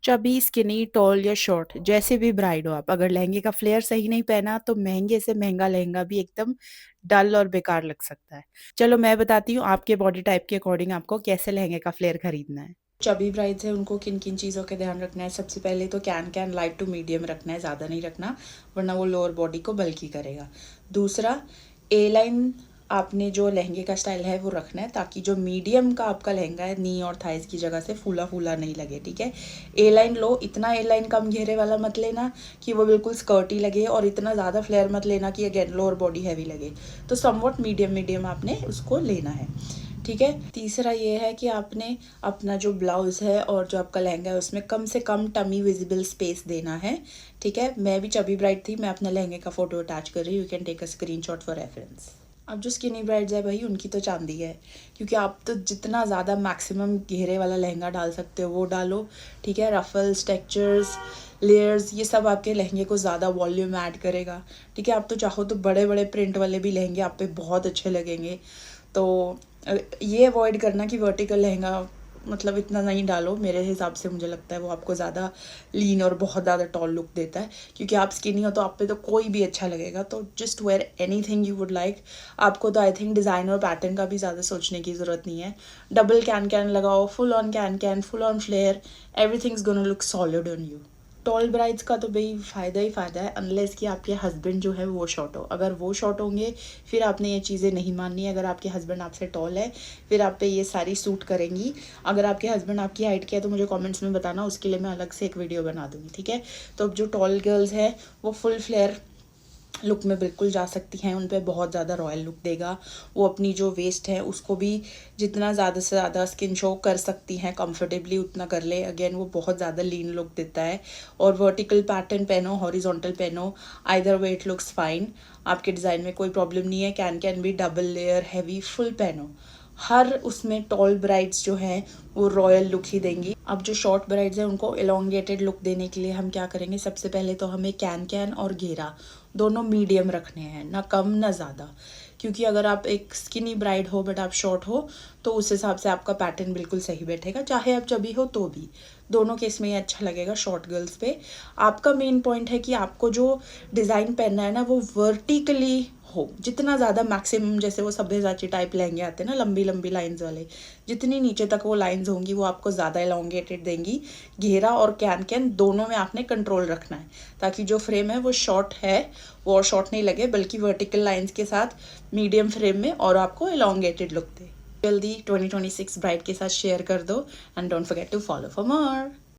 Chubby, skinny, toll या short जैसे भी ब्राइड हो आप, अगर लहंगे का फ्लेयर सही नहीं पहना तो महंगे से महंगा लहंगा भी एकदम डल और बेकार लग सकता है। चलो मैं बताती हूँ आपके बॉडी टाइप के अकॉर्डिंग आपको कैसे लहंगे का फ्लेयर खरीदना है। चबी ब्राइड्स है उनको किन किन चीज़ों का ध्यान रखना है। सबसे पहले तो कैन लाइट टू मीडियम रखना है, ज़्यादा नहीं रखना वरना वो लोअर बॉडी को बल्की करेगा। दूसरा, ए लाइन आपने जो लहंगे का स्टाइल है वो रखना है ताकि जो मीडियम का आपका लहंगा है नी और थाइस की जगह से फूला फूला नहीं लगे, ठीक है। ए लाइन लो, इतना ए लाइन कम घेरे वाला मत लेना कि वो बिल्कुल स्कर्टी लगे और इतना ज़्यादा फ्लेयर मत लेना कि अगेन लोअर बॉडी हैवी लगे। तो समवट मीडियम मीडियम आपने उसको लेना है, ठीक है। तीसरा ये है कि आपने अपना जो ब्लाउज़ है और जो आपका लहंगा है उसमें कम से कम टमी विजिबल स्पेस देना है, ठीक है। मैं भी चबी ब्राइड थी, मैं अपने लहंगे का फोटो अटैच कर रही हूँ, you can take a screenshot for reference. अब जो स्किनी ब्राइड्स है भाई उनकी तो चांदी है, क्योंकि आप तो जितना ज़्यादा मैक्सिमम घेरे वाला लहंगा डाल सकते हो वो डालो, ठीक है। रफल्स, टेक्सचर्स, लेयर्स ये सब आपके लहंगे को ज़्यादा वॉल्यूम ऐड करेगा, ठीक है। आप तो चाहो तो बड़े बड़े प्रिंट वाले भी लहंगे आप पे बहुत अच्छे लगेंगे। तो ये अवॉइड करना कि वर्टिकल लहंगा मतलब इतना नहीं डालो, मेरे हिसाब से मुझे लगता है वो आपको ज़्यादा लीन और बहुत ज़्यादा टॉल लुक देता है। क्योंकि आप स्किनी हो तो आप पे तो कोई भी अच्छा लगेगा, तो just wear anything you would like. आपको तो आई थिंक डिज़ाइन और पैटर्न का भी ज़्यादा सोचने की ज़रूरत नहीं है। डबल कैन लगाओ, full on can, full on flare, everything's gonna look solid on you. Tall brides का तो भाई फ़ायदा ही फ़ायदा है, अनलेस कि आपके हस्बैंड जो है वो शॉर्ट हो। अगर वो शॉर्ट होंगे फिर आपने ये चीज़ें नहीं माननी है। अगर आपके हस्बैंड आपसे टॉल है फिर आप पे ये सारी सूट करेंगी। अगर आपके हस्बैंड आपकी हाइट के है तो मुझे कमेंट्स में बताना, उसके लिए मैं अलग से एक वीडियो बना दूँगी, ठीक है। तो अब जो टॉल गर्ल्स हैं वो फुल फ्लेयर लुक में बिल्कुल जा सकती हैं, उन पे बहुत ज़्यादा रॉयल लुक देगा। वो अपनी जो वेस्ट है उसको भी जितना ज़्यादा से ज़्यादा स्किन शो कर सकती हैं कंफर्टेबली उतना कर ले, अगेन वो बहुत ज़्यादा लीन लुक देता है। और वर्टिकल पैटर्न पहनो, हॉरिजॉन्टल पहनो, either way it looks fine, आपके डिज़ाइन में कोई प्रॉब्लम नहीं है। कैन भी डबल लेयर हैवी फुल पहनो, हर उसमें टॉल ब्राइड्स जो हैं वो रॉयल लुक ही देंगी। अब जो शॉर्ट ब्राइड्स हैं उनको एलोंगेटेड लुक देने के लिए हम क्या करेंगे, सबसे पहले तो हमें कैन और घेरा दोनों मीडियम रखने हैं, ना कम ना ज़्यादा। क्योंकि अगर आप एक स्किनी ब्राइड हो बट आप शॉर्ट हो तो उस हिसाब से आपका पैटर्न बिल्कुल सही बैठेगा, चाहे आप चबी हो तो भी। दोनों केस में ये अच्छा लगेगा शॉर्ट गर्ल्स पे। आपका मेन पॉइंट है कि आपको जो डिज़ाइन पहनना है ना वो वर्टिकली हो, जितना ज़्यादा मैक्सिमम, जैसे वो सब्यसाची टाइप लहंगे आते हैं ना लंबी लंबी लाइंस वाले, जितनी नीचे तक वो लाइंस होंगी वो आपको ज़्यादा एलोंगेटेड देंगी। घेरा और कैन दोनों में आपने कंट्रोल रखना है ताकि जो फ्रेम है वो शॉर्ट है वो और शॉर्ट नहीं लगे, बल्कि वर्टिकल लाइंस के साथ मीडियम फ्रेम में और आपको एलोंगेटेड लुक दे। जल्दी 2026 ब्राइड के साथ शेयर कर दो and don't forget to follow for more.